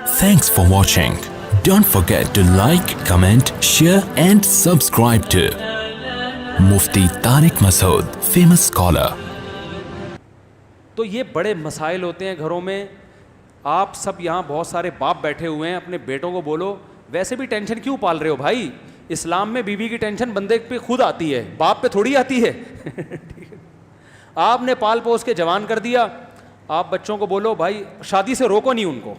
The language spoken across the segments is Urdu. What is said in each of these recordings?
Thanks for watching. Don't forget to like, comment, share and subscribe to Mufti Tariq Masood, famous scholar. تو یہ بڑے مسائل ہوتے ہیں گھروں میں. آپ سب یہاں بہت سارے باپ بیٹھے ہوئے ہیں, اپنے بیٹوں کو بولو ویسے بھی ٹینشن کیوں پال رہے ہو بھائی. اسلام میں بیوی کی ٹینشن بندے پہ خود آتی ہے, باپ پہ تھوڑی آتی ہے. آپ نے پال پوس کے جوان کر دیا. آپ بچوں کو بولو بھائی شادی سے روکو نہیں ان کو.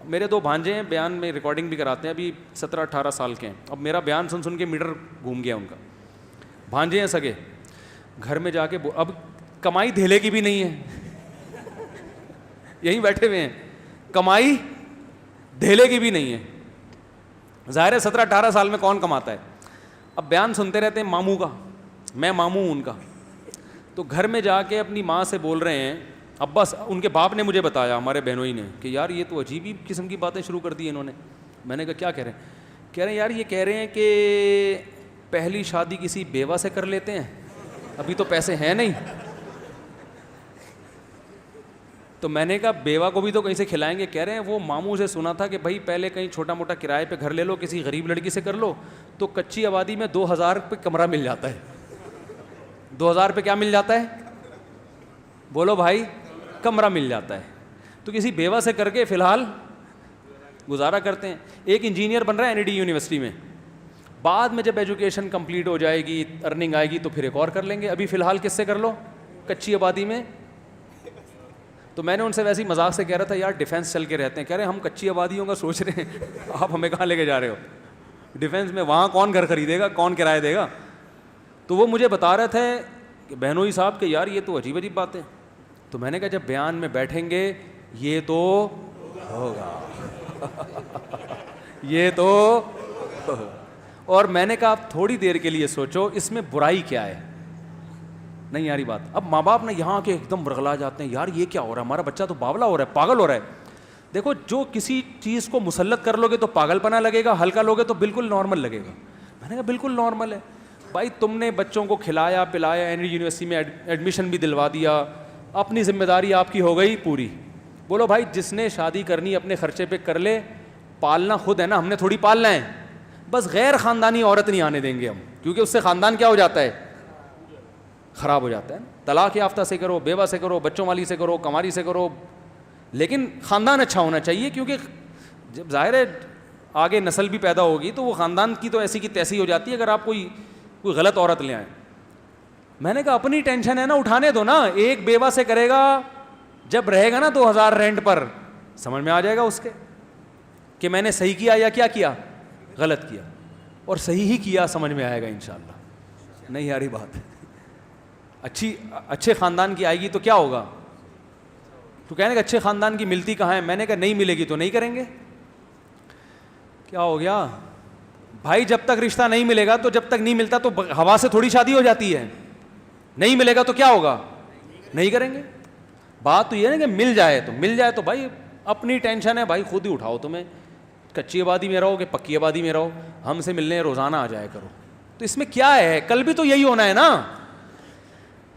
میرے 2 بھانجے ہیں, بیان میں ریکارڈنگ بھی کراتے ہیں, ابھی 17-18 سال کے ہیں. اب میرا بیان سن سن کے میٹر گھوم گیا ان کا. بھانجے ہیں سگے, گھر میں جا کے اب کمائی دھیلے کی بھی نہیں ہے, یہیں بیٹھے ہوئے ہیں, کمائی دھیلے کی بھی نہیں ہے. ظاہر ہے 17-18 سال میں کون کماتا ہے. اب بیان سنتے رہتے ہیں ماموں کا, میں ماموں ہوں ان کا. تو گھر میں جا کے اپنی ماں سے بول رہے ہیں, اب بس ان کے باپ نے مجھے بتایا, ہمارے بہنوئی نے, کہ یار یہ تو عجیب ہی قسم کی باتیں شروع کر دی انہوں نے. میں نے کہا کیا کہہ رہے ہیں؟ کہہ رہے ہیں یار یہ کہہ رہے ہیں کہ پہلی شادی کسی بیوہ سے کر لیتے ہیں, ابھی تو پیسے ہیں نہیں. تو میں نے کہا بیوہ کو بھی تو کہیں سے کھلائیں گے. کہہ رہے ہیں وہ ماموں سے سنا تھا کہ بھائی پہلے کہیں چھوٹا موٹا کرائے پہ گھر لے لو, کسی غریب لڑکی سے کر لو, تو کچی آبادی میں 2000 پہ کمرہ مل جاتا ہے. 2000 پہ کیا مل جاتا ہے بولو بھائی؟ کمرہ مل جاتا ہے. تو کسی بیوہ سے کر کے فی الحال گزارا کرتے ہیں. ایک انجینئر بن رہا ہے NID یونیورسٹی میں, بعد میں جب ایجوکیشن کمپلیٹ ہو جائے گی, ارننگ آئے گی تو پھر ایک اور کر لیں گے. ابھی فی الحال کس سے کر لو؟ کچی آبادی میں. تو میں نے ان سے ویسے ہی مذاق سے کہہ رہا تھا یار ڈیفینس چل کے رہتے ہیں. کہہ رہے ہیں ہم کچی آبادیوں کا سوچ رہے ہیں, آپ ہمیں کہاں لے کے جا رہے ہو ڈیفینس میں؟ وہاں کون گھر خریدے گا, کون کرایہ دے گا؟ تو وہ مجھے بتا رہے تھے کہ بہنوئی صاحب کہ یار یہ تو عجیب عجیب باتیں. تو میں نے کہا جب بیان میں بیٹھیں گے یہ تو ہوگا, یہ تو ہوگا. اور میں نے کہا آپ تھوڑی دیر کے لیے سوچو اس میں برائی کیا ہے. نہیں یاری بات. اب ماں باپ نے یہاں کے ایک دم برغلا جاتے ہیں, یار یہ کیا ہو رہا ہے, ہمارا بچہ تو باولا ہو رہا ہے, پاگل ہو رہا ہے. دیکھو جو کسی چیز کو مسلط کر لو گے تو پاگل پنا لگے گا, ہلکا لوگے تو بالکل نارمل لگے گا. میں نے کہا بالکل نارمل ہے بھائی, تم نے بچوں کو کھلایا پلایا, NID یونیورسٹی میں ایڈمیشن بھی دلوا دیا, اپنی ذمہ داری آپ کی ہو گئی پوری. بولو بھائی جس نے شادی کرنی اپنے خرچے پہ کر لے, پالنا خود ہے نا, ہم نے تھوڑی پالنا ہے. بس غیر خاندانی عورت نہیں آنے دیں گے ہم, کیونکہ اس سے خاندان کیا ہو جاتا ہے, خراب ہو جاتا ہے. طلاق یافتہ سے کرو, بیوہ سے کرو, بچوں والی سے کرو, کماری سے کرو, لیکن خاندان اچھا ہونا چاہیے. کیونکہ جب ظاہر ہے آگے نسل بھی پیدا ہوگی تو وہ خاندان کی تو ایسی کی تیسی ہو جاتی ہے اگر آپ کوئی غلط عورت لے آئیں. میں نے کہا اپنی ٹینشن ہے نا, اٹھانے دو نا. ایک بیوہ سے کرے گا, جب رہے گا نا 2000 رینٹ پر, سمجھ میں آ جائے گا اس کے کہ میں نے صحیح کیا یا کیا کیا, غلط کیا. اور صحیح ہی کیا, سمجھ میں آئے گا انشاءاللہ. نہیں یاری بات, اچھے خاندان کی آئے گی تو کیا ہوگا. تو کہنے کہ اچھے خاندان کی ملتی کہاں ہے. میں نے کہا نہیں ملے گی تو نہیں کریں گے. کیا ہو گیا بھائی, جب تک رشتہ نہیں ملے گا تو جب تک نہیں ملتا تو ہوا سے تھوڑی شادی ہو جاتی ہے. نہیں ملے گا تو کیا ہوگا, نہیں کریں گے. بات تو یہ ہے کہ مل جائے تو بھائی اپنی ٹینشن ہے بھائی, خود ہی اٹھاؤ. تمہیں کچی آبادی میں رہو کہ پکی آبادی میں رہو, ہم سے ملنے روزانہ آ جایا کرو. تو اس میں کیا ہے, کل بھی تو یہی ہونا ہے نا.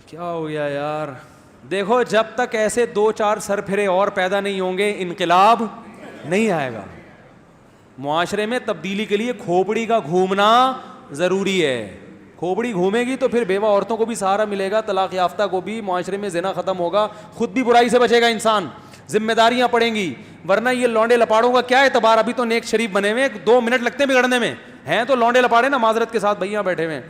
کیا ہو گیا یار. دیکھو جب تک ایسے 2-4 سر پھرے اور پیدا نہیں ہوں گے انقلاب نہیں آئے گا. معاشرے میں تبدیلی کے لیے کھوپڑی کا گھومنا ضروری ہے. کھوپڑی گھومے گی تو پھر بیوہ عورتوں کو بھی سہارا ملے گا, طلاق یافتہ کو بھی, معاشرے میں زنا ختم ہوگا, خود بھی برائی سے بچے گا انسان, ذمہ داریاں پڑیں گی. ورنہ یہ لونڈے لپاڑوں کا کیا اعتبار, ابھی تو نیک شریف بنے ہوئے, 2 منٹ لگتے ہیں بگڑنے میں, ہیں تو لونڈے لپاڑے نا, معذرت کے ساتھ بھیا بیٹھے ہوئے,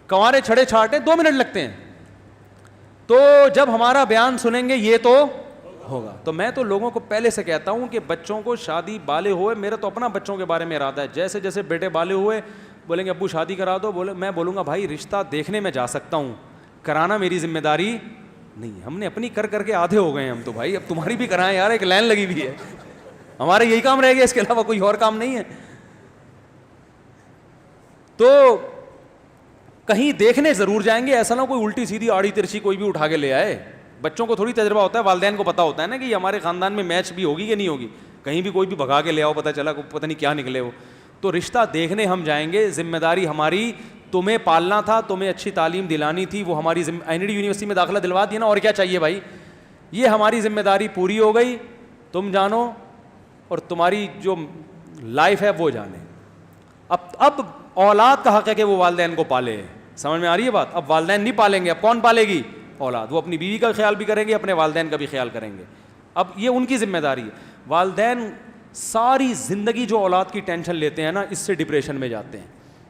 کنوارے چھڑے چھاٹے 2 منٹ لگتے ہیں. تو جب ہمارا بیان سنیں گے یہ تو ہوگا. تو میں تو لوگوں کو پہلے سے کہتا ہوں کہ بچوں کو شادی بالے ہوئے, میرا تو اپنا بچوں کے بارے میں ارادہ ہے, جیسے جیسے بیٹے بالے ہوئے بولیں گے ابو شادی کرا دو, میں بولوں گا بھائی رشتہ دیکھنے میں جا سکتا ہوں, کرانا میری ذمہ داری نہیں. ہم نے اپنی کر کے آدھے ہو گئے ہم تو بھائی, اب تمہاری بھی کرائیں یار, ایک لائن لگی ہوئی ہے, ہمارا یہی کام رہ گیا, اس کے علاوہ کوئی اور کام نہیں ہے. تو کہیں دیکھنے ضرور جائیں گے, ایسا نہ کوئی الٹی سیدھی آڑی ترچھی کوئی بھی اٹھا کے لے آئے. بچوں کو تھوڑی تجربہ ہوتا ہے, والدین کو پتا ہوتا ہے نا کہ یہ ہمارے خاندان میں میچ بھی ہوگی کہ نہیں ہوگی. کہیں بھی کوئی بھی بھگا کے لے آؤ, پتہ چلا پتہ نہیں کیا نکلے ہو. تو رشتہ دیکھنے ہم جائیں گے, ذمہ داری ہماری, تمہیں پالنا تھا, تمہیں اچھی تعلیم دلانی تھی, وہ ہماری NID یونیورسٹی میں داخلہ دلوا دیا نا, اور کیا چاہیے بھائی. یہ ہماری ذمہ داری پوری ہو گئی تم جانو اور تمہاری جو لائف ہے وہ جانے. اب اولاد کا حق ہے کہ وہ والدین کو پالے. سمجھ میں آ رہی ہے بات؟ اب والدین نہیں پالیں گے, اب کون پالے گی؟ اولاد. وہ اپنی بیوی کا خیال بھی کریں گے, اپنے والدین کا بھی خیال کریں گے. اب یہ ان کی ذمہ داری ہے. والدین ساری زندگی جو اولاد کی ٹینشن لیتے ہیں نا, اس سے ڈپریشن میں جاتے ہیں.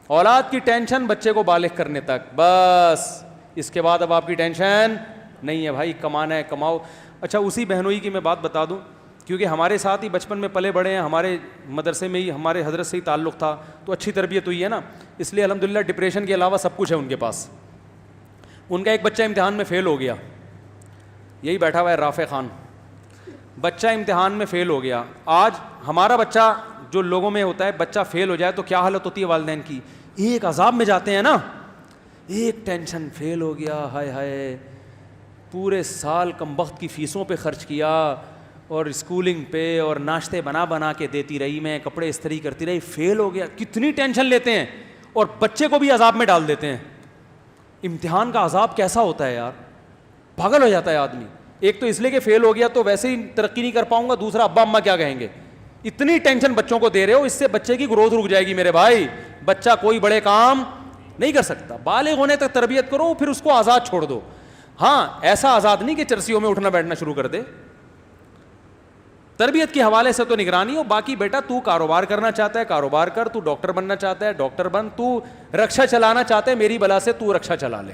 اولاد کی ٹینشن بچے کو بالغ کرنے تک, بس اس کے بعد اب آپ کی ٹینشن نہیں ہے بھائی, کمانا ہے کماؤ. اچھا اسی بہنوئی کی میں بات بتا دوں, کیونکہ ہمارے ساتھ ہی بچپن میں پلے بڑے ہیں, ہمارے مدرسے میں ہی ہمارے حضرت سے ہی تعلق تھا, تو اچھی تربیت ہوئی ہے نا, اس لیے الحمدللہ ڈپریشن کے علاوہ سب کچھ ہے ان کے پاس. ان کا ایک بچہ امتحان میں فیل ہو گیا, یہی بیٹھا ہوا ہے رافع خان, بچہ امتحان میں فیل ہو گیا. آج ہمارا بچہ جو لوگوں میں ہوتا ہے, بچہ فیل ہو جائے تو کیا حالت ہوتی ہے والدین کی, ایک عذاب میں جاتے ہیں نا, ایک ٹینشن, فیل ہو گیا, ہائے ہائے پورے سال کم وقت کی فیسوں پہ خرچ کیا, اور اسکولنگ پہ, اور ناشتے بنا بنا کے دیتی رہی میں, کپڑے استری کرتی رہی, فیل ہو گیا. کتنی ٹینشن لیتے ہیں, اور بچے کو بھی عذاب میں ڈال دیتے ہیں. امتحان کا عذاب کیسا ہوتا ہے یار, پاگل ہو جاتا ہے آدمی. ایک تو اس لیے کہ فیل ہو گیا تو ویسے ہی ترقی نہیں کر پاؤں گا, دوسرا ابا اماں کیا کہیں گے. اتنی ٹینشن بچوں کو دے رہے ہو, اس سے بچے کی گروتھ رک جائے گی میرے بھائی. بچہ کوئی بڑے کام نہیں کر سکتا. بالغ ہونے تک تربیت کرو, پھر اس کو آزاد چھوڑ دو. ہاں ایسا آزاد نہیں کہ چرسیوں میں اٹھنا بیٹھنا شروع کر دے. تربیت کے حوالے سے تو نگرانی ہو, باقی بیٹا تو کاروبار کرنا چاہتا ہے کاروبار کر, تو ڈاکٹر بننا چاہتا ہے ڈاکٹر بن, تو رکشا چلانا چاہتا ہے میری بلا سے تو رکشا چلا لے,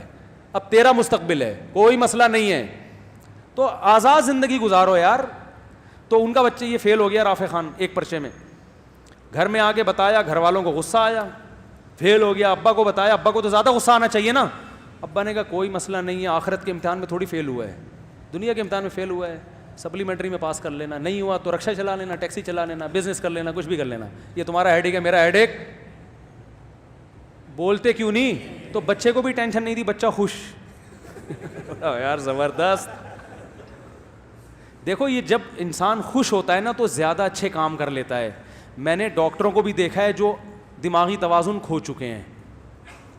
اب تیرا مستقبل ہے, کوئی مسئلہ نہیں ہے. تو آزاد زندگی گزارو یار. تو ان کا بچہ یہ فیل ہو گیا رافع خان ایک پرچے میں, گھر میں آ کے بتایا, گھر والوں کو غصہ آیا, فیل ہو گیا. ابا کو بتایا, ابا کو تو زیادہ غصہ آنا چاہیے نا. ابا نے کہا کوئی مسئلہ نہیں ہے, آخرت کے امتحان میں تھوڑی فیل ہوا ہے, دنیا کے امتحان میں فیل ہوا ہے, سپلیمنٹری میں پاس کر لینا, نہیں ہوا تو رکشا چلا لینا, ٹیکسی چلا لینا, بزنس کر لینا, کچھ بھی کر لینا. یہ تمہارا ہیڈ ایک ہے, میرا ہیڈ ایک. بولتے کیوں نہیں؟ تو بچے کو بھی ٹینشن نہیں دی, بچہ خوش. یار زبردست. دیکھو یہ جب انسان خوش ہوتا ہے نا تو زیادہ اچھے کام کر لیتا ہے. میں نے ڈاکٹروں کو بھی دیکھا ہے جو دماغی توازن کھو چکے ہیں,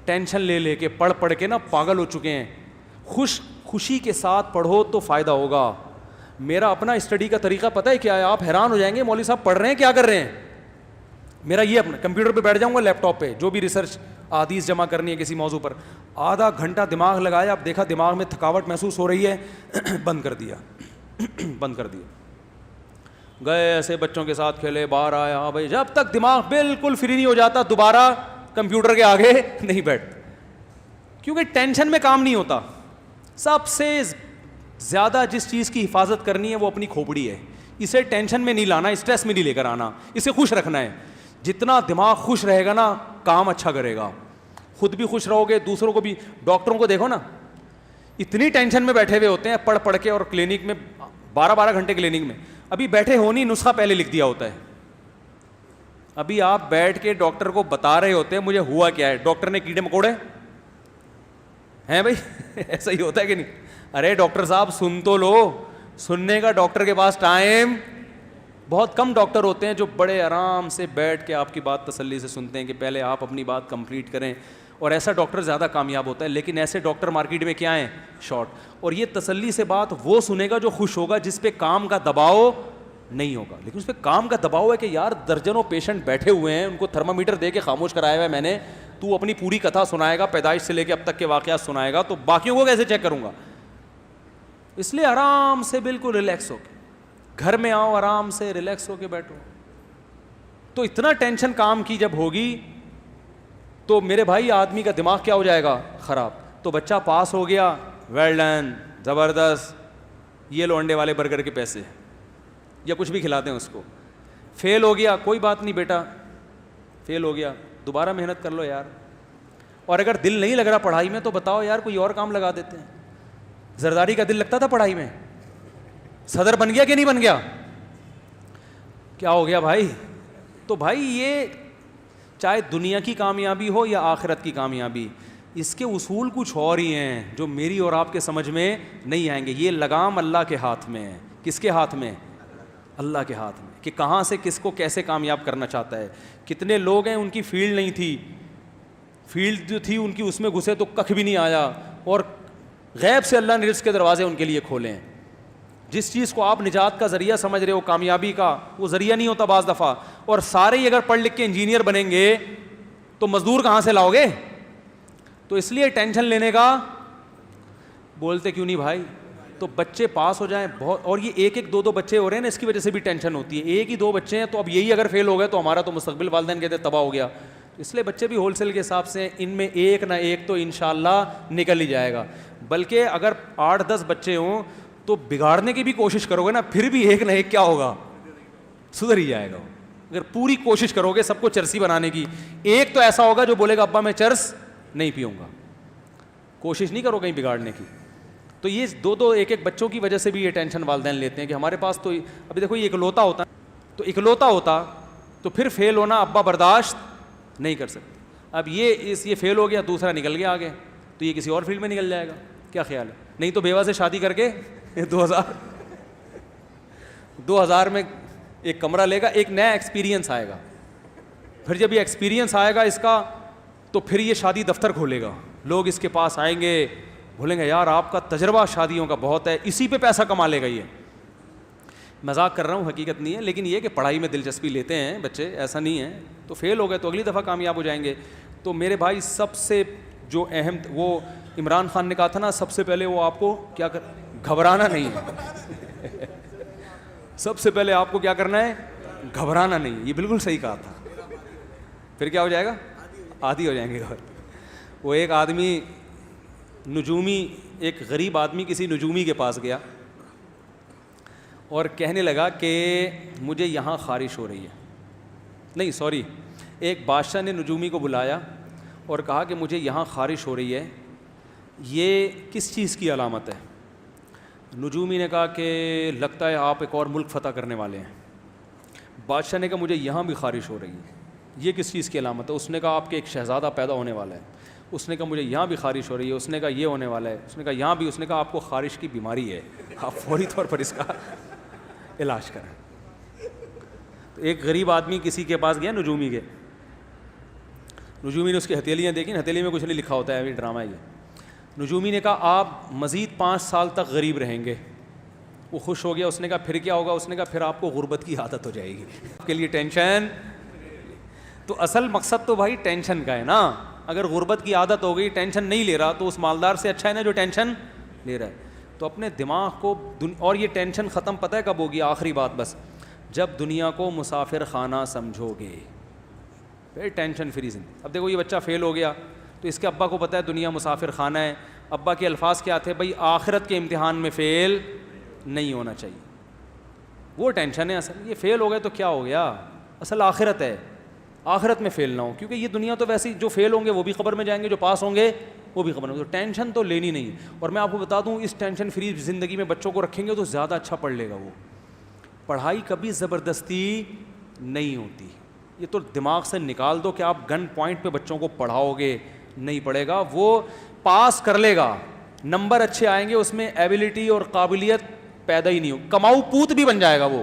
ٹینشن لے لے کے پڑھ پڑھ کے نا پاگل ہو چکے ہیں. خوشی کے ساتھ پڑھو تو فائدہ ہوگا. میرا اپنا اسٹڈی کا طریقہ پتہ ہے کیا ہے, آپ حیران ہو جائیں گے مولوی صاحب پڑھ رہے ہیں کیا کر رہے ہیں. میرا یہ اپنا کمپیوٹر پہ بیٹھ جاؤں گا, لیپ ٹاپ پہ جو بھی ریسرچ احادیث جمع کرنی ہے کسی موضوع پر, آدھا گھنٹہ دماغ لگایا, اب دیکھا دماغ میں تھکاوٹ محسوس ہو رہی ہے, بند کر دیا. گئے ایسے بچوں کے ساتھ کھیلے, باہر آیا. ہاں بھائی, جب تک دماغ بالکل فری نہیں ہو جاتا دوبارہ کمپیوٹر کے آگے نہیں بیٹھ, کیونکہ ٹینشن میں کام نہیں ہوتا. سب سے زیادہ جس چیز کی حفاظت کرنی ہے وہ اپنی کھوپڑی ہے. اسے ٹینشن میں نہیں لانا, اسٹریس میں نہیں لے کر آنا, اسے خوش رکھنا ہے. جتنا دماغ خوش رہے گا نا کام اچھا کرے گا, خود بھی خوش رہو گے, دوسروں کو بھی. ڈاکٹروں کو دیکھو نا, اتنی ٹینشن میں بیٹھے ہوئے ہوتے ہیں پڑھ پڑھ کے, اور کلینک میں 12 گھنٹے کلینک میں, ابھی بیٹھے ہو نہیں, نسخہ پہلے لکھ دیا ہوتا ہے. ابھی آپ بیٹھ کے ڈاکٹر کو بتا رہے ہوتے ہیں مجھے ہوا کیا ہے, ڈاکٹر نے کیڑے مکوڑے ہیں بھائی. ایسا ہی ہوتا ہے کہ نہیں؟ ارے ڈاکٹر صاحب سن تو لو, سننے کا ڈاکٹر کے پاس ٹائم بہت کم. ڈاکٹر ہوتے ہیں جو بڑے آرام سے بیٹھ کے آپ کی بات تسلی سے سنتے ہیں کہ پہلے آپ اپنی بات کمپلیٹ کریں, اور ایسا ڈاکٹر زیادہ کامیاب ہوتا ہے. لیکن ایسے ڈاکٹر مارکیٹ میں کیا ہیں, شارٹ. اور یہ تسلی سے بات وہ سنے گا جو خوش ہوگا, جس پہ کام کا دباؤ نہیں ہوگا. لیکن اس پہ کام کا دباؤ ہے کہ یار درجنوں پیشنٹ بیٹھے ہوئے ہیں, ان کو تھرمامیٹر دے کے خاموش کرایا ہوا ہے میں نے, تو اپنی پوری کتھا سنائے گا, پیدائش سے لے کے اب تک کے واقعات سنائے گا, تو باقیوں کو کیسے چیک کروں گا. اس لیے آرام سے بالکل ریلیکس ہو کے گھر میں آؤ, آرام سے ریلیکس ہو کے بیٹھو. تو اتنا ٹینشن کام کی جب ہوگی تو میرے بھائی آدمی کا دماغ کیا ہو جائے گا, خراب. تو بچہ پاس ہو گیا, ویل ڈن, زبردست, یہ لو انڈے والے برگر کے پیسے, یا کچھ بھی کھلاتے ہیں اس کو. فیل ہو گیا, کوئی بات نہیں بیٹا, فیل ہو گیا, دوبارہ محنت کر لو یار. اور اگر دل نہیں لگ رہا پڑھائی میں تو بتاؤ یار کوئی اور کام لگا دیتے ہیں. زرداری کا دل لگتا تھا پڑھائی میں, صدر بن گیا کہ نہیں بن گیا, کیا ہو گیا بھائی. تو بھائی یہ چاہے دنیا کی کامیابی ہو یا آخرت کی کامیابی, اس کے اصول کچھ اور ہی ہیں جو میری اور آپ کے سمجھ میں نہیں آئیں گے. یہ لگام اللہ کے ہاتھ میں ہے. کس کے ہاتھ میں؟ اللہ کے ہاتھ میں, کہ کہاں سے کس کو کیسے کامیاب کرنا چاہتا ہے. کتنے لوگ ہیں ان کی فیلڈ نہیں تھی, فیلڈ جو تھی ان کی اس میں گھسے تو ککھ بھی نہیں آیا, اور غیب سے اللہ نے رزق کے دروازے ان کے لیے کھولے ہیں. جس چیز کو آپ نجات کا ذریعہ سمجھ رہے ہو, کامیابی کا, وہ ذریعہ نہیں ہوتا بعض دفعہ. اور سارے ہی اگر پڑھ لکھ کے انجینئر بنیں گے تو مزدور کہاں سے لاؤ گے؟ تو اس لیے ٹینشن لینے کا بولتے کیوں نہیں بھائی؟ تو بچے پاس ہو جائیں بہت, اور یہ ایک ایک دو بچے ہو رہے ہیں نا, اس کی وجہ سے بھی ٹینشن ہوتی ہے. ایک ہی 2 بچے ہیں تو اب یہی اگر فیل ہو گئے تو ہمارا تو مستقبل والدین کہتے ہیں تباہ ہو گیا. اس لیے بچے بھی ہول سیل کے حساب سے, ان میں ایک نہ ایک تو انشاءاللہ نکل ہی جائے گا. بلکہ اگر 8-10 بچے ہوں تو بگاڑنے کی بھی کوشش کرو گے نا, پھر بھی ایک نہ ایک کیا ہوگا, سدھر ہی جائے گا. اگر پوری کوشش کرو گے سب کو چرسی بنانے کی, ایک تو ایسا ہوگا جو بولے گا ابا میں چرس نہیں پیوں گا. کوشش نہیں کرو کہیں بگاڑنے کی. تو یہ 2 ایک بچوں کی وجہ سے بھی یہ ٹینشن والدین لیتے ہیں کہ ہمارے پاس تو ابھی دیکھو یہ اکلوتا ہوتا, تو اکلوتا ہوتا تو پھر فیل ہونا ابا برداشت نہیں کر سکتے. اب یہ فیل ہو گیا, دوسرا نکل گیا آگے, تو یہ کسی اور فیلڈ میں نکل جائے گا. کیا خیال ہے؟ نہیں تو بیوہ سے شادی کر کے 2000 میں ایک کمرہ لے گا, ایک نیا ایکسپیرینس آئے گا. پھر جب یہ ایکسپیرینس آئے گا اس کا, تو پھر یہ شادی دفتر کھولے گا, لوگ اس کے پاس آئیں گے, بولیں گے یار آپ کا تجربہ شادیوں کا بہت ہے, اسی پہ پیسہ کما لے گا. یہ مذاق کر رہا ہوں, حقیقت نہیں ہے, لیکن یہ کہ پڑھائی میں دلچسپی لیتے ہیں بچے, ایسا نہیں ہے. تو فیل ہو گئے تو اگلی دفعہ کامیاب ہو جائیں گے. تو میرے بھائی سب سے جو اہم, وہ عمران خان نے کہا تھا نا, سب سے پہلے وہ آپ کو کیا گھبرانا نہیں ہے. سب سے پہلے آپ کو کیا کرنا ہے؟ گھبرانا نہیں. یہ بالکل صحیح کہا تھا. پھر کیا ہو جائے گا؟ عادی ہو جائیں گے. وہ ایک آدمی نجومی, ایک غریب آدمی کسی نجومی کے پاس گیا اور کہنے لگا کہ مجھے یہاں خارش ہو رہی ہے. نہیں سوری, ایک بادشاہ نے نجومی کو بلایا اور کہا کہ مجھے یہاں خارش ہو رہی ہے, یہ کس چیز کی علامت ہے؟ نجومی نے کہا کہ لگتا ہے آپ ایک اور ملک فتح کرنے والے ہیں. بادشاہ نے کہا مجھے یہاں بھی خارش ہو رہی ہے, یہ کس چیز کی علامت ہے؟ اس نے کہا آپ کے ایک شہزادہ پیدا ہونے والا ہے. اس نے کہا مجھے یہاں بھی خارش ہو رہی ہے. اس نے کہا یہ ہونے والا ہے. اس نے کہا یہاں بھی. اس نے کہا آپ کو خارش کی بیماری ہے, آپ فوری طور پر اس کا علاج کریں. تو ایک غریب آدمی کسی کے پاس گیا نجومی کے. نجومی نے اس کی ہتھیلیاں دیکھیں, ہتھیلی میں کچھ نہیں لکھا ہوتا ہے, ابھی ڈرامہ ہے یہ. نجومی نے کہا آپ مزید 5 سال تک غریب رہیں گے. وہ خوش ہو گیا. اس نے کہا پھر کیا ہوگا؟ اس نے کہا پھر آپ کو غربت کی عادت ہو جائے گی. آپ کے لیے ٹینشن. تو اصل مقصد تو بھائی ٹینشن کا ہے نا. اگر غربت کی عادت ہو گئی, ٹینشن نہیں لے رہا, تو اس مالدار سے اچھا ہے نا جو ٹینشن لے رہا ہے. تو اپنے دماغ کو, اور یہ ٹینشن ختم پتہ ہے کب ہوگی؟ آخری بات بس, جب دنیا کو مسافر خانہ سمجھو گے, پھر ٹینشن فری زندگی. اب دیکھو یہ بچہ فیل ہو گیا تو اس کے ابا کو پتہ ہے دنیا مسافر خانہ ہے. ابا کے الفاظ کیا تھے؟ بھائی آخرت کے امتحان میں فیل نہیں ہونا چاہیے. وہ ٹینشن ہے اصل. یہ فیل ہو گئے تو کیا ہو گیا؟ اصل آخرت ہے, آخرت میں فیل نہ ہو, کیونکہ یہ دنیا تو ویسے جو فیل ہوں گے وہ بھی قبر میں جائیں گے, جو پاس ہوں گے وہ بھی قبر میں. تو ٹینشن تو لینی نہیں. اور میں آپ کو بتا دوں, اس ٹینشن فری زندگی میں بچوں کو رکھیں گے تو زیادہ اچھا پڑھ لے گا وہ. پڑھائی کبھی زبردستی نہیں ہوتی. یہ تو دماغ سے نکال دو کہ آپ گن پوائنٹ پہ بچوں کو پڑھاؤ گے, نہیں پڑھے گا. وہ پاس کر لے گا, نمبر اچھے آئیں گے, اس میں ایبلٹی اور قابلیت پیدا ہی نہیں ہو. کماؤ پوت بھی بن جائے گا, وہ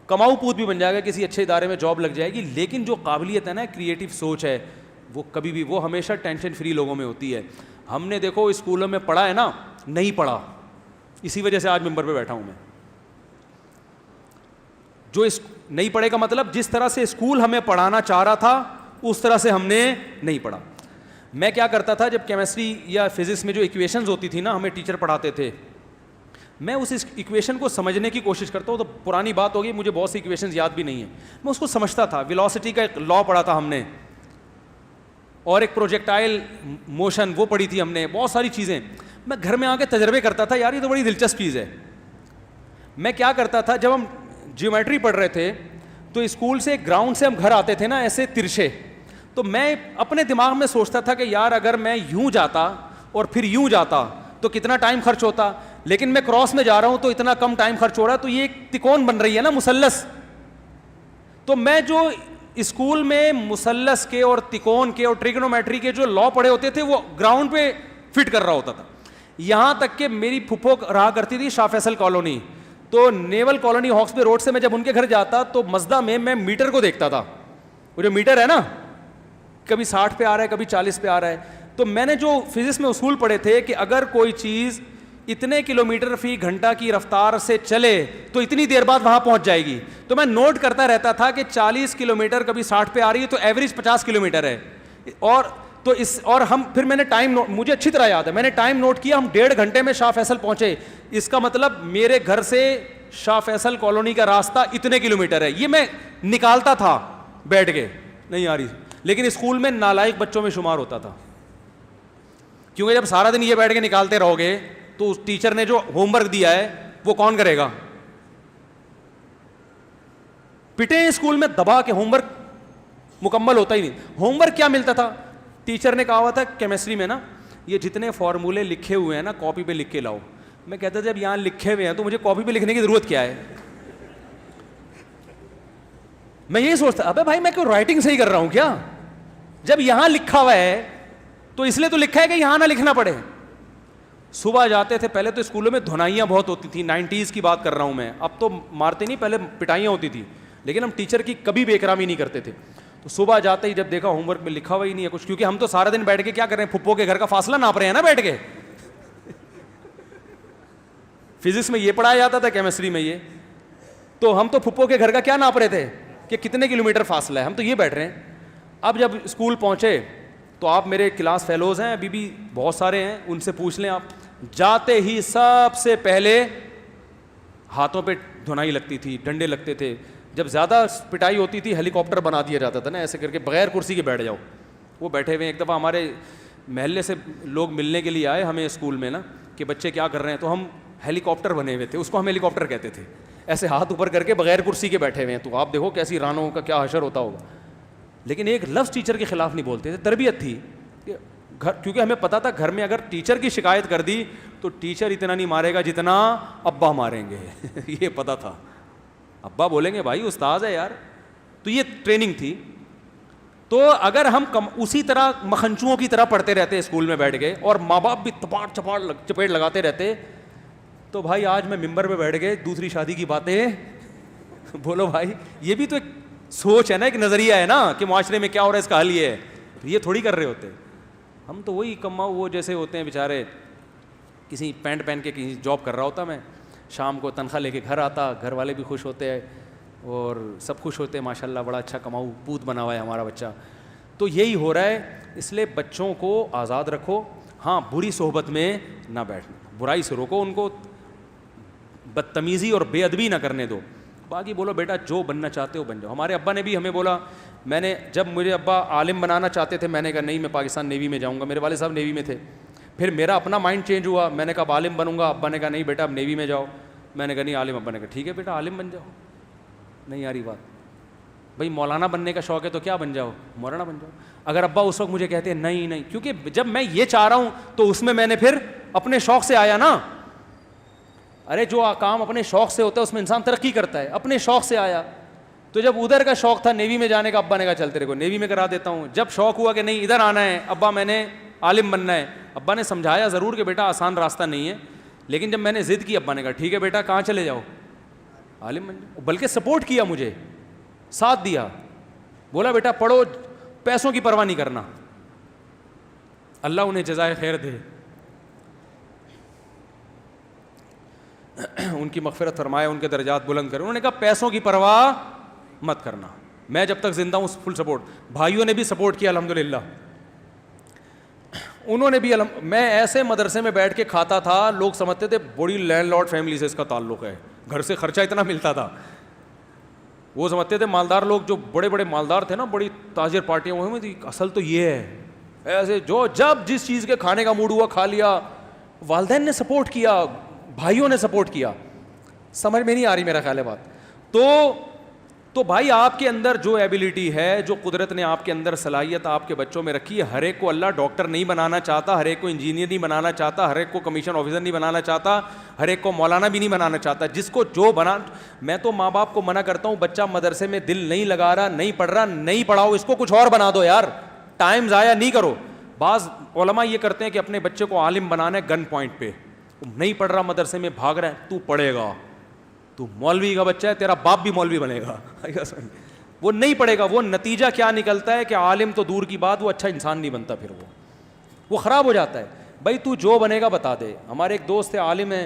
کماؤ پوت بھی بن جائے گا, کسی اچھے ادارے میں جاب لگ جائے گی. لیکن جو قابلیت ہے نا, کریٹو سوچ ہے, وہ کبھی بھی, وہ ہمیشہ ٹینشن فری لوگوں میں ہوتی ہے. ہم نے دیکھو اسکولوں میں پڑھا ہے نا, نہیں پڑھا, اسی وجہ سے آج ممبر پہ بیٹھا ہوں میں. جو نہیں پڑھے کا مطلب, جس طرح سے اسکول ہمیں پڑھانا چاہ رہا تھا اس طرح سے ہم نے نہیں پڑھا. میں کیا کرتا تھا, جب کیمسٹری یا فزکس میں جو ایکویشنز ہوتی تھی نا, ہمیں ٹیچر پڑھاتے تھے, میں اس ایکویشن کو سمجھنے کی کوشش کرتا ہوں. تو پرانی بات ہوگی, مجھے بہت سی ایکویشنز یاد بھی نہیں ہیں, میں اس کو سمجھتا تھا. ویلوسٹی کا ایک لا پڑھا تھا ہم نے, اور ایک پروجیکٹائل موشن وہ پڑھی تھی ہم نے, بہت ساری چیزیں. میں گھر میں آ کے تجربے کرتا تھا, یار یہ تو بڑی دلچسپ چیز ہے. میں کیا کرتا تھا, جب ہم جیومیٹری پڑھ رہے تھے تو اسکول سے گراؤنڈ سے ہم گھر آتے تھے نا ایسے ترچھے, تو میں اپنے دماغ میں سوچتا تھا کہ یار اگر میں یوں جاتا اور پھر یوں جاتا تو کتنا ٹائم خرچ ہوتا, لیکن میں کراس میں جا رہا ہوں تو اتنا کم ٹائم خرچ ہو رہا ہے. تو یہ ایک تکون بن رہی ہے نا, مثلث. تو میں جو اسکول میں مثلث کے اور تکون کے اور ٹریگنومیٹری کے جو لا پڑھے ہوتے تھے وہ گراؤنڈ پہ فٹ کر رہا ہوتا تھا. یہاں تک کہ میری پھپھو رہا کرتی تھی شاہ فیصل کالونی, تو نیول کالونی ہاکس بے روڈ سے میں جب ان کے گھر جاتا تو مزدہ میں میٹر کو دیکھتا تھا. وہ جو میٹر ہے نا, کبھی 60 پہ آ رہا ہے, کبھی 40 پہ آ رہا ہے. تو میں نے جو فزکس میں اصول پڑھے تھے کہ اگر کوئی چیز اتنے کلومیٹر فی گھنٹہ کی رفتار سے چلے تو اتنی دیر بعد وہاں پہنچ جائے گی. تو میں نوٹ کرتا رہتا تھا کہ 40 کلومیٹر کبھی 60 پہ آ رہی ہے تو ایوریج 50 کلومیٹر ہے. اور ہم پھر میں نے ٹائم مجھے اچھی طرح یاد ہے, میں نے ٹائم نوٹ کیا, ہم 1.5 گھنٹے میں شاہ فیصل پہنچے. اس کا مطلب میرے گھر سے شاہ فیصل کالونی کا راستہ اتنے کلومیٹر ہے. یہ میں نکالتا تھا بیٹھ کے, نہیں آ رہی, لیکن اسکول میں نالائق بچوں میں شمار ہوتا تھا, کیونکہ جب سارا دن یہ بیٹھ کے نکالتے رہو گے تو اس ٹیچر نے جو ہوم ورک دیا ہے وہ کون کرے گا؟ پٹے اسکول میں دبا کے ہوم ورک مکمل ہوتا ہی نہیں. ہوم ورک کیا ملتا تھا؟ ٹیچر نے کہا ہوا تھا کیمسٹری میں نا, یہ جتنے فارمولے لکھے ہوئے ہیں نا کاپی پہ لکھ کے لاؤ. میں کہتا تھا جب یہاں لکھے ہوئے ہیں تو مجھے کاپی پہ لکھنے کی ضرورت کیا ہے؟ میں یہی سوچتا ابے بھائی میں کیوں رائٹنگ صحیح کر رہا ہوں کیا؟ جب یہاں لکھا ہوا ہے تو اس لیے تو لکھا ہے کہ یہاں نہ لکھنا پڑے. صبح جاتے تھے, پہلے تو اسکولوں میں دھنائیاں بہت ہوتی تھیں, 90s کی بات کر رہا ہوں میں, اب تو مارتے نہیں, پہلے پٹائیاں ہوتی تھی, لیکن ہم ٹیچر کی کبھی بے احترامی نہیں کرتے تھے. تو صبح جاتے ہی جب دیکھا ہوم ورک میں لکھا ہوا ہی نہیں ہے کچھ, کیونکہ ہم تو سارا دن بیٹھ کے کیا کر رہے ہیں, پھپھو کے گھر کا فاصلہ ناپ رہے ہیں نا بیٹھ کے. فزکس میں یہ پڑھایا جاتا تھا, کیمسٹری میں یہ, تو ہم تو پھپھو کے گھر کا کیا ناپ رہے تھے کہ کتنے کلومیٹر فاصلہ ہے, ہم تو یہ بیٹھ رہے ہیں. اب جب اسکول پہنچے تو آپ میرے کلاس فیلوز ہیں ابھی بھی بہت سارے ہیں, ان سے پوچھ لیں آپ, جاتے ہی سب سے پہلے ہاتھوں پہ دھنائی لگتی تھی, ڈنڈے لگتے تھے. جب زیادہ پٹائی ہوتی تھی ہیلی کاپٹر بنا دیا جاتا تھا نا, ایسے کر کے بغیر کرسی کے بیٹھ جاؤ. وہ بیٹھے ہوئے, ایک دفعہ ہمارے محلے سے لوگ ملنے کے لیے آئے ہمیں اسکول میں نا کہ بچے کیا کر رہے ہیں, تو ہم ہیلی کاپٹر بنے ہوئے تھے, اس کو ہم ہیلی کاپٹر کہتے تھے, ایسے ہاتھ اوپر کر کے بغیر کرسی کے بیٹھے ہوئے ہیں. تو آپ دیکھو کیسی رانوں کا کیا حشر ہوتا ہوگا. لیکن ایک لفظ ٹیچر کے خلاف نہیں بولتے تھے, تربیت تھی گھر, کیونکہ ہمیں پتا تھا گھر میں اگر ٹیچر کی شکایت کر دی تو ٹیچر اتنا نہیں مارے گا جتنا ابا ماریں گے. یہ پتا تھا, ابا بولیں گے بھائی استاذ ہے یار. تو یہ ٹریننگ تھی. تو اگر ہم اسی طرح مکھنچوؤں کی طرح پڑھتے رہتے اسکول میں بیٹھ کے, اور ماں باپ بھی چپیٹ لگاتے رہتے, تو بھائی آج میں ممبر پہ بیٹھ کے دوسری شادی کی باتیں بولو بھائی, یہ بھی تو ایک سوچ ہے نا, ایک نظریہ ہے نا کہ معاشرے میں کیا ہو رہا ہے, اس کا حل یہ ہے. یہ تھوڑی کر رہے ہوتے ہم, تو وہی کماؤ وہ جیسے ہوتے ہیں بیچارے, کسی پینٹ پہن کے کہیں جاب کر رہا ہوتا میں, شام کو تنخواہ لے کے گھر آتا, گھر والے بھی خوش ہوتے ہیں اور سب خوش ہوتے ہیں, ماشاء اللہ بڑا اچھا کماؤ پوت بنا ہوا ہے ہمارا بچہ. تو یہی ہو رہا ہے. اس لیے بچوں کو آزاد رکھو, ہاں بری صحبت میں نہ بیٹھنا, برائی سے روکو ان کو, بدتمیزی اور بے ادبی نہ کرنے دو. باقی بولو بیٹا جو بننا چاہتے ہو بن جاؤ. ہمارے ابا نے بھی ہمیں بولا, میں نے جب مجھے ابا عالم بنانا چاہتے تھے, میں نے کہا نہیں میں پاکستان نیوی میں جاؤں گا, میرے والد صاحب نیوی میں تھے. پھر میرا اپنا مائنڈ چینج ہوا, میں نے کہا عالم بنوں گا, ابا نے کہا نہیں بیٹا اب نیوی میں جاؤ. میں نے کہا نہیں عالم, ابا نے کہا ٹھیک ہے بیٹا عالم بن جاؤ. نہیں آ رہی بات بھائی, مولانا بننے کا شوق ہے تو کیا بن جاؤ, مولانا بن جاؤ. اگر ابا اس وقت مجھے کہتے ہیں نہیں, کیونکہ جب میں یہ چاہ رہا ہوں تو اس میں نے پھر اپنے شوق سے آیا نا. ارے جو کام اپنے شوق سے ہوتا ہے اس میں انسان ترقی کرتا ہے, اپنے شوق سے آیا. تو جب ادھر کا شوق تھا نیوی میں جانے کا, ابا نے کہا چلتے رہے کو نیوی میں کرا دیتا ہوں. جب شوق ہوا کہ نہیں ادھر آنا ہے, ابا میں نے عالم بننا ہے, ابا نے سمجھایا ضرور کہ بیٹا آسان راستہ نہیں ہے, لیکن جب میں نے ضد کی, ابا نے کہا ٹھیک ہے بیٹا کہاں چلے جاؤ, عالم بن جاؤ. بلکہ سپورٹ کیا, مجھے ساتھ دیا, بولا بیٹا پڑھو, پیسوں کی پرواہ نہیں کرنا. اللہ انہیں جزائے خیر دے, ان کی مغفرت فرمائے, ان کے درجات بلند کرے. انہوں نے کہا پیسوں کی پرواہ مت کرنا, میں جب تک زندہ ہوں فل سپورٹ. بھائیوں نے بھی سپورٹ کیا الحمدللہ, انہوں نے بھی میں ایسے مدرسے میں بیٹھ کے کھاتا تھا, لوگ سمجھتے تھے بڑی لینڈ لارڈ فیملی سے اس کا تعلق ہے, گھر سے خرچہ اتنا ملتا تھا. وہ سمجھتے تھے مالدار لوگ, جو بڑے بڑے مالدار تھے نا, بڑی تاجر پارٹیاں ہوئی تھی, اصل تو یہ ہے. ایسے جو جب جس چیز کے کھانے کا موڈ ہوا کھا لیا. والدین نے سپورٹ کیا, بھائیوں نے سپورٹ کیا. سمجھ میں نہیں آ رہی میرا خیال ہے بات. تو بھائی آپ کے اندر جو ایبلٹی ہے, جو قدرت نے آپ کے اندر صلاحیت آپ کے بچوں میں رکھی ہے, ہر ایک کو اللہ ڈاکٹر نہیں بنانا چاہتا, ہر ایک کو انجینئر نہیں بنانا چاہتا, ہر ایک کو کمیشن آفیسر نہیں بنانا چاہتا, ہر ایک کو مولانا بھی نہیں بنانا چاہتا. جس کو جو بنا, میں تو ماں باپ کو منع کرتا ہوں, بچہ مدرسے میں دل نہیں لگا رہا, نہیں پڑھ رہا, نہیں پڑھاؤ, اس کو کچھ اور بنا دو یار, ٹائم ضائع نہیں کرو. بعض علماء یہ کرتے ہیں کہ اپنے بچے کو عالم بنانا ہے گن پوائنٹ پہ, نہیں پڑھ رہا مدرسے میں, بھاگ رہا ہے, تو پڑھے گا, تو مولوی کا بچہ ہے, تیرا باپ بھی مولوی بنے گا. وہ نہیں پڑھے گا. وہ نتیجہ کیا نکلتا ہے کہ عالم تو دور کی بات, وہ اچھا انسان نہیں بنتا, پھر وہ خراب ہو جاتا ہے. بھائی تو جو بنے گا بتا دے. ہمارے ایک دوست ہے عالم ہے,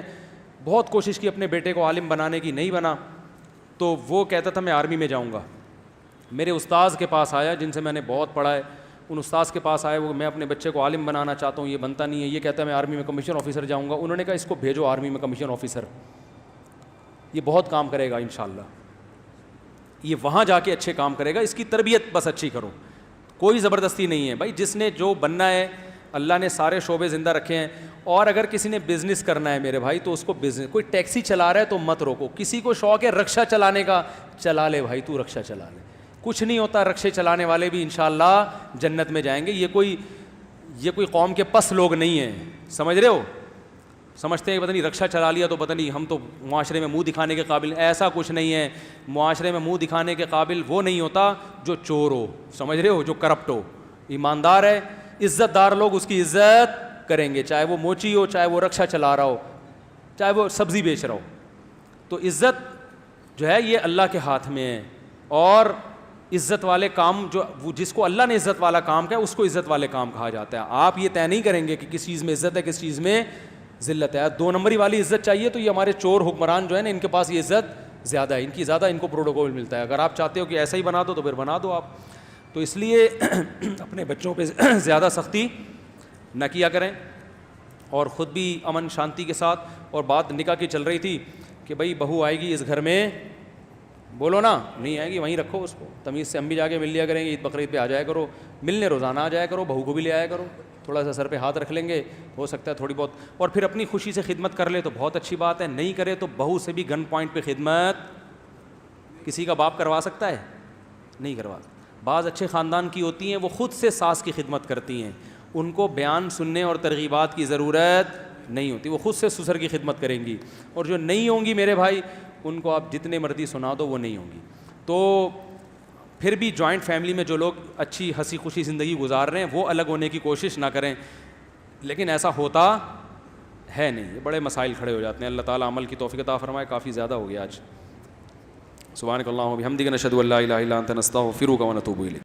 بہت کوشش کی اپنے بیٹے کو عالم بنانے کی, نہیں بنا, تو وہ کہتا تھا میں آرمی میں جاؤں گا. میرے استاذ کے پاس آیا جن سے میں نے بہت پڑھا ہے, ان استاذ کے پاس آئے, وہ میں اپنے بچے کو عالم بنانا چاہتا ہوں, یہ بنتا نہیں ہے, یہ کہتا ہے میں آرمی میں کمیشن آفیسر جاؤں گا. انہوں نے کہا اس کو بھیجو آرمی میں کمیشن آفیسر, یہ بہت کام کرے گا انشاءاللہ, یہ وہاں جا کے اچھے کام کرے گا, اس کی تربیت بس اچھی کرو, کوئی زبردستی نہیں ہے بھائی. جس نے جو بننا ہے, اللہ نے سارے شعبے زندہ رکھے ہیں. اور اگر کسی نے بزنس کرنا ہے میرے بھائی تو اس کو بزنس, کوئی ٹیکسی چلا رہا ہے تو مت روکو, کسی کو شوق ہے رکشا چلانے کا, چلا لے بھائی, تو رکشا چلا لے, کچھ نہیں ہوتا, رکشے چلانے والے بھی انشاءاللہ جنت میں جائیں گے. یہ کوئی قوم کے پس لوگ نہیں ہیں, سمجھ رہے ہو, سمجھتے ہیں کہ پتہ نہیں رکشا چلا لیا تو پتہ نہیں ہم تو معاشرے میں منہ دکھانے کے قابل, ایسا کچھ نہیں ہے. معاشرے میں منہ دکھانے کے قابل وہ نہیں ہوتا جو چور ہو, سمجھ رہے ہو, جو کرپٹ ہو. ایماندار ہے, عزت دار لوگ اس کی عزت کریں گے, چاہے وہ موچی ہو, چاہے وہ رکشا چلا رہا ہو, چاہے وہ سبزی بیچ رہا ہو. تو عزت جو ہے یہ اللہ کے ہاتھ میں ہے. اور عزت والے کام جو جس کو اللہ نے عزت والا کام کہا اس کو عزت والے کام کہا جاتا ہے. آپ یہ طے نہیں کریں گے کہ کس چیز میں عزت ہے, کس چیز میں ذلت ہے. 2 نمبری والی عزت چاہیے تو یہ ہمارے چور حکمران جو ہے نا, ان کے پاس یہ عزت زیادہ ہے, ان کی زیادہ ان کو پروٹوکول ملتا ہے. اگر آپ چاہتے ہو کہ ایسا ہی بنا دو تو پھر بنا دو آپ. تو اس لیے اپنے بچوں پہ زیادہ سختی نہ کیا کریں, اور خود بھی امن شانتی کے ساتھ. اور بات نکاح کی چل رہی تھی کہ بھائی بہو آئے گی اس گھر میں, بولو نا, نہیں آئے گی وہیں رکھو اس کو تمیز سے, ہم بھی جا کے مل لیا کریں گے, عید بقرعید پہ آ جایا کرو, ملنے روزانہ آ جایا کرو, بہو کو بھی لے آیا کرو, تھوڑا سا سر پہ ہاتھ رکھ لیں گے, ہو سکتا ہے تھوڑی بہت. اور پھر اپنی خوشی سے خدمت کر لے تو بہت اچھی بات ہے, نہیں کرے تو بہو سے بھی گن پوائنٹ پہ خدمت کسی کا باپ کروا سکتا ہے؟ نہیں کروا. بعض اچھے خاندان کی ہوتی ہیں وہ خود سے ساس کی خدمت کرتی ہیں, ان کو بیان سننے اور ترغیبات کی ضرورت نہیں ہوتی, وہ خود سے سسر کی خدمت کریں گی. اور جو نہیں ہوں گی میرے بھائی, ان کو آپ جتنے مرضی سنا دو وہ نہیں ہوں گی. تو پھر بھی جوائنٹ فیملی میں جو لوگ اچھی ہنسی خوشی زندگی گزار رہے ہیں وہ الگ ہونے کی کوشش نہ کریں, لیکن ایسا ہوتا ہے نہیں, یہ بڑے مسائل کھڑے ہو جاتے ہیں. اللہ تعالیٰ عمل کی توفیق عطا فرمائے. کافی زیادہ ہو گیا آج. سبحانک اللہم و بحمدک نشہد ان لا الہ الا انت نستغفرک و نتوب الیک.